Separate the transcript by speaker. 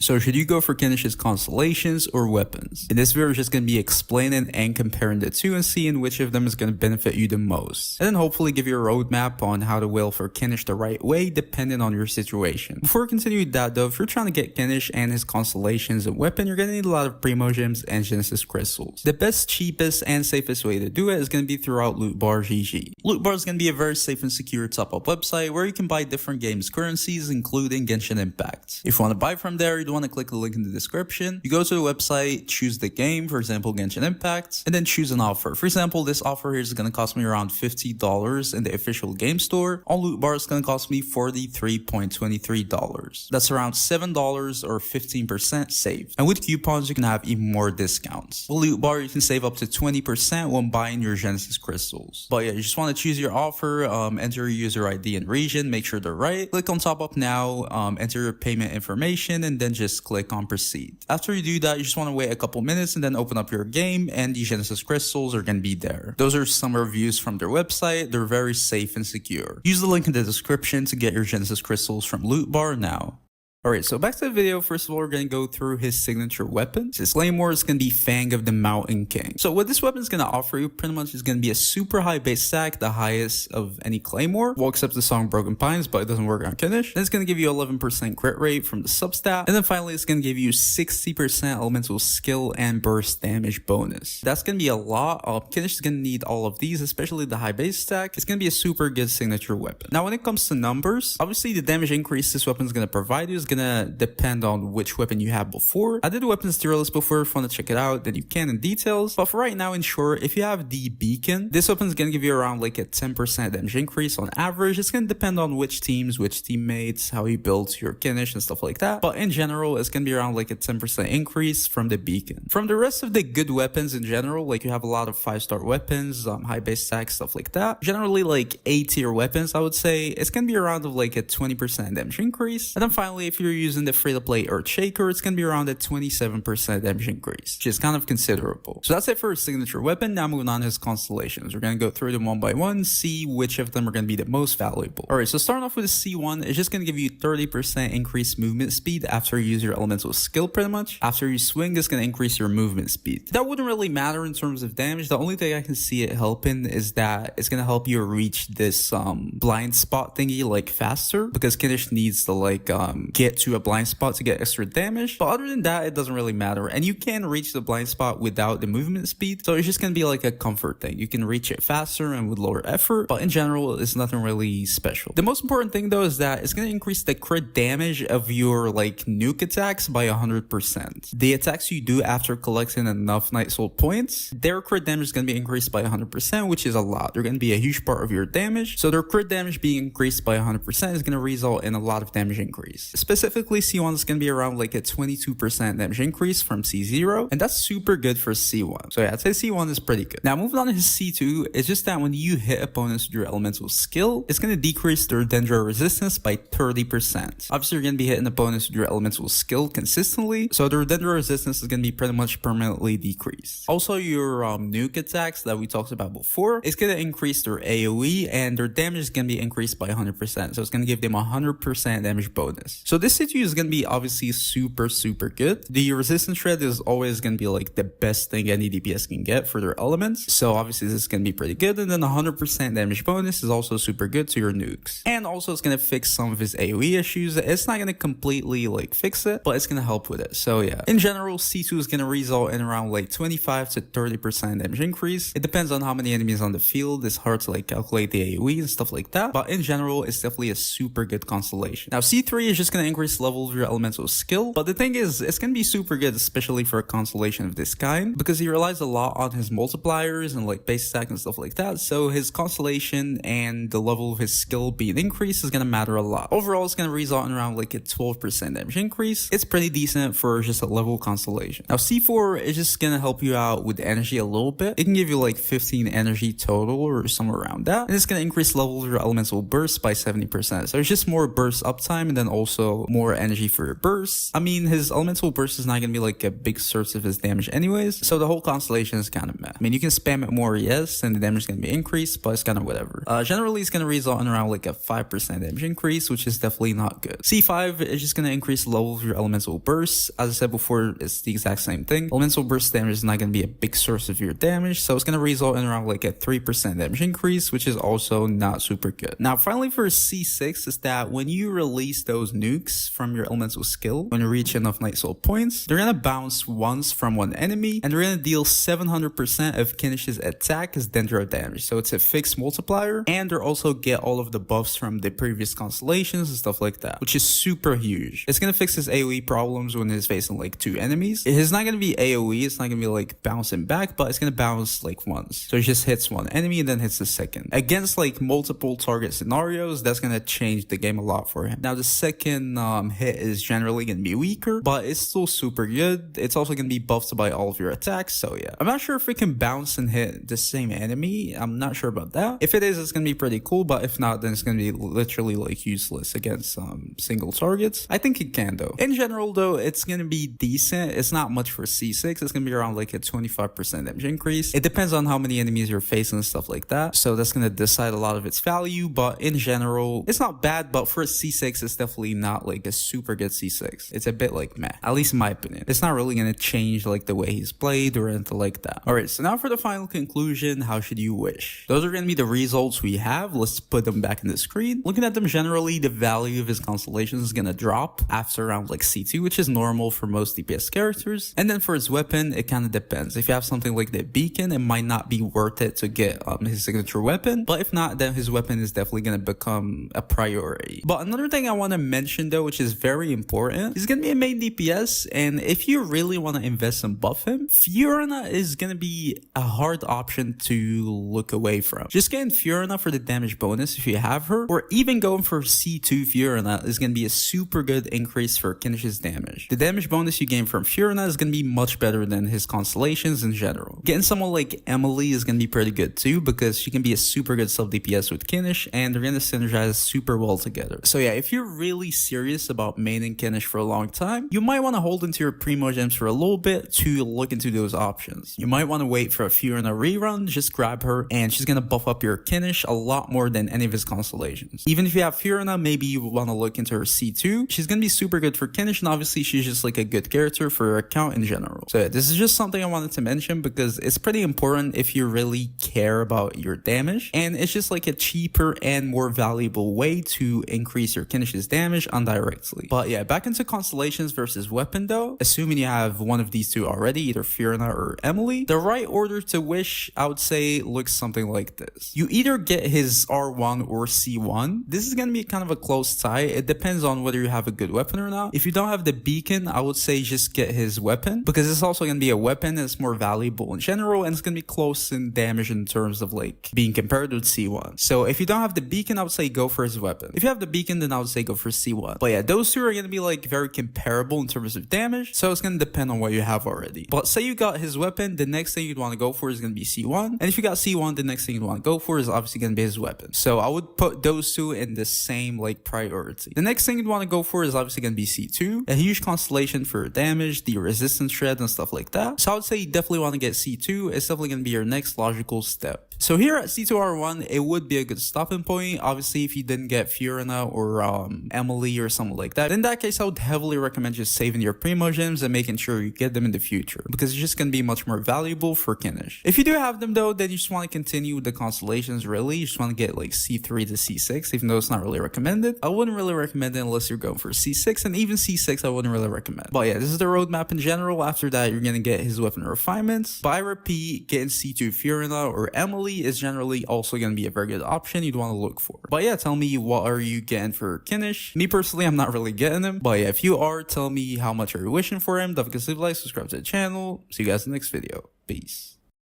Speaker 1: So should you go for Kinich's Constellations or weapons? In this video, we're just going to be explaining and comparing the two and seeing which of them is going to benefit you the most. And then hopefully give you a roadmap on how to whale for Kinich the right way depending on your situation. Before we continue with that though, if you're trying to get Kinich and his Constellations and weapon, you're going to need a lot of Primo Gems and Genesis Crystals. The best, cheapest, and safest way to do it is going to be throughout Lootbar GG. Lootbar is going to be a very safe and secure top-up website where you can buy different games currencies including Genshin Impact. If you want to buy from there, you want to click the link in the description. You go to the website, choose the game, for example Genshin Impact, and then choose an offer. For example, this offer here is going to cost me around $50 in the official game store. On Lootbar, it's going to cost me $43.23. That's around $7 or 15% saved. And with coupons, you can have even more discounts. With Lootbar, you can save up to 20% when buying your Genesis Crystals. But yeah, you just want to choose your offer, enter your user ID and region, make sure they're right. Click on top up now, enter your payment information, and then just click on proceed. After you do that, you just want to wait a couple minutes and then open up your game and the Genesis Crystals are going to be there. Those are some reviews from their website. They're very safe and secure. Use the link in the description to get your Genesis Crystals from Lootbar now. Alright, so back to the video. First of all, we're going to go through his signature weapon. His claymore is going to be Fang of the Mountain King. So what this weapon is going to offer you pretty much is going to be a super high base stack, the highest of any claymore. Well, except the song Broken Pines, but it doesn't work on Kinich. Then it's going to give you 11% crit rate from the substat. And then finally, it's going to give you 60% elemental skill and burst damage bonus. That's going to be a lot. Kinich is going to need all of these, especially the high base stack. It's going to be a super good signature weapon. Now, when it comes to numbers, obviously the damage increase this weapon is going to provide you is gonna depend on which weapon you have before. I did a weapons tier list before. If you want to check it out, then you can in details. But for right now, in short, if you have the beacon, this weapon is gonna give you around like a 10% damage increase on average. It's gonna depend on which teams, which teammates, how you build your Kinich and stuff like that. But in general, it's gonna be around like a 10% increase from the beacon. From the rest of the good weapons in general, like you have a lot of 5-star weapons, high base stack, stuff like that. Generally like A tier weapons, I would say it's gonna be around of like a 20% damage increase. And then finally, if you're using the free-to-play Earth Shaker, it's going to be around a 27% damage increase, which is kind of considerable. So that's it for his signature weapon. Now moving on to his Constellations. We're going to go through them one by one, see which of them are going to be the most valuable. Alright, so starting off with the C1, it's just going to give you 30% increased movement speed after you use your elemental skill pretty much. After you swing, it's going to increase your movement speed. That wouldn't really matter in terms of damage. The only thing I can see it helping is that it's going to help you reach this blind spot thingy like faster, because Kinich needs to like get to a blind spot to get extra damage. But other than that, it doesn't really matter. And you can reach the blind spot without the movement speed. So it's just going to be like a comfort thing. You can reach it faster and with lower effort. But in general, it's nothing really special. The most important thing though is that it's going to increase the crit damage of your like nuke attacks by 100%. The attacks you do after collecting enough Night Soul points, their crit damage is going to be increased by 100%, which is a lot. They're going to be a huge part of your damage. So their crit damage being increased by 100% is going to result in a lot of damage increase. Specifically, C1 is going to be around like a 22% damage increase from C0, and that's super good for C1. So yeah, I'd say C1 is pretty good. Now moving on to his C2, it's just that when you hit opponents with your elemental skill, it's going to decrease their Dendro resistance by 30%. Obviously, you're going to be hitting opponents with your elemental skill consistently, so their Dendro resistance is going to be pretty much permanently decreased. Also, your nuke attacks that we talked about before, it's going to increase their AoE, and their damage is going to be increased by 100%. So it's going to give them 100% damage bonus. So this C2 is going to be obviously super good. The resistance shred is always going to be like the best thing any DPS can get for their elements, so obviously this is going to be pretty good. And then 100% damage bonus is also super good to your nukes, and also it's going to fix some of his AoE issues. It's not going to completely like fix it, but it's going to help with it. So yeah, in general, C2 is going to result in around like 25 to 30% damage increase. It depends on how many enemies on the field. It's hard to like calculate the AoE and stuff like that, but in general, it's definitely a super good constellation. Now C3 is just going to increase the level of your elemental skill, but the thing is, it's going to be super good, especially for a constellation of this kind, because he relies a lot on his multipliers and like base stack and stuff like that. So his constellation and the level of his skill being increased is going to matter a lot. Overall, it's going to result in around like a 12% damage increase. It's pretty decent for just a level constellation. Now C4 is just going to help you out with energy a little bit. It can give you like 15 energy total or somewhere around that, and it's going to increase level of your elemental burst by 70%. So it's just more burst uptime, and then also more energy for your bursts. I mean, his elemental burst is not gonna be like a big source of his damage anyways, so the whole Constellation is kind of meh. I mean, you can spam it more, yes, and the damage is gonna be increased, but it's kind of whatever. Generally, it's gonna result in around like a 5% damage increase, which is definitely not good. C5 is just gonna increase the level of your elemental bursts. As I said before, it's the exact same thing. Elemental burst damage is not gonna be a big source of your damage, so it's gonna result in around like a 3% damage increase, which is also not super good. Now, finally for C6 is that when you release those nukes from your elemental skill, when you reach enough Night Soul points, they're gonna bounce once from one enemy, and they're gonna deal 700% of Kinich's attack as Dendro damage. So it's a fixed multiplier, and they also get all of the buffs from the previous constellations and stuff like that, which is super huge. It's gonna fix his AoE problems when he's facing like 2 enemies. It's not gonna be AoE, it's not gonna be like bouncing back, but it's gonna bounce like once. So it just hits one enemy and then hits the second. Against like multiple target scenarios, that's gonna change the game a lot for him. Now the second hit is generally gonna be weaker, but it's still super good. It's also gonna be buffed by all of your attacks, so yeah. I'm not sure if it can bounce and hit the same enemy. I'm not sure about that. If it is, it's gonna be pretty cool, but if not, then it's gonna be literally like useless against single targets. I think it can though. In general though, it's gonna be decent. It's not much for C6. It's gonna be around like a 25% damage increase. It depends on how many enemies you're facing and stuff like that, so that's gonna decide a lot of its value, but in general, it's not bad, but for C6, it's definitely not like a super good C6. It's a bit like meh, at least in my opinion. It's not really gonna change like the way he's played or anything like that. Alright, so now for the final conclusion, how should you wish? Those are gonna be the results we have. Let's put them back in the screen. Looking at them generally, the value of his constellations is gonna drop after around like C2, which is normal for most DPS characters. And then for his weapon, it kind of depends. If you have something like the beacon, it might not be worth it to get his signature weapon, but if not, then his weapon is definitely gonna become a priority. But another thing I want to mention though, which is very important, he's gonna be a main DPS, and if you really want to invest and buff him, Fiorina is gonna be a hard option to look away from. Just getting Fiorina for the damage bonus if you have her, or even going for C2 Fiorina is gonna be a super good increase for Kinich's damage. The damage bonus you gain from Fiorina is gonna be much better than his constellations in general. Getting someone like Emily is gonna be pretty good too, because she can be a super good sub DPS with Kinich, and they're gonna synergize super well together. So yeah, if you're really serious about maining Kinich for a long time, you might want to hold into your primo gems for a little bit to look into those options. You might want to wait for a Fiorina rerun, just grab her, and she's gonna buff up your Kinich a lot more than any of his constellations. Even if you have Fiorina, maybe you want to look into her C2. She's gonna be super good for Kinich, and obviously she's just like a good character for your account in general. So yeah, this is just something I wanted to mention because it's pretty important if you really care about your damage, and it's just like a cheaper and more valuable way to increase your Kinich's damage indirectly. But yeah, back into constellations versus weapon though, assuming you have one of these two already, either Fiorina or Emily, the right order to wish, I would say, looks something like this. You either get his R1 or C1. This is gonna be kind of a close tie. It depends on whether you have a good weapon or not. If you don't have the beacon, I would say just get his weapon, because it's also gonna be a weapon that's more valuable in general, and it's gonna be close in damage in terms of like being compared with C1. So if you don't have the beacon, I would say go for his weapon. If you have the beacon, then I would say go for C1. But yeah, those two are gonna be like very comparable in terms of damage, so it's gonna depend on what you have already. But say you got his weapon, the next thing you'd want to go for is gonna be C1, and if you got C1, the next thing you'd want to go for is obviously gonna be his weapon. So I would put those two in the same like priority. The next thing you'd want to go for is obviously gonna be C2, a huge constellation for damage, the resistance shred and stuff like that. So I would say you definitely want to get C2. It's definitely gonna be your next logical step. So here at C2R1, it would be a good stopping point. Obviously, if you didn't get Fiorina or Emily or something like that, in that case, I would heavily recommend just saving your primo gems and making sure you get them in the future, because it's just going to be much more valuable for Kinich. If you do have them though, then you just want to continue with the constellations really. You just want to get like C3 to C6, even though it's not really recommended. I wouldn't really recommend it unless you're going for C6, and even C6 I wouldn't really recommend. But yeah, this is the roadmap in general. After that, you're going to get his weapon refinements. But I repeat, getting C2 Fiorina or Emily is generally also going to be a very good option you'd want to look for. But yeah, tell me, what are you getting for Kinich? Me personally, I'm not really getting him. But yeah, if you are, tell me how much are you wishing for him. Don't forget to leave a like, subscribe to the channel. See you guys in the next video. Peace.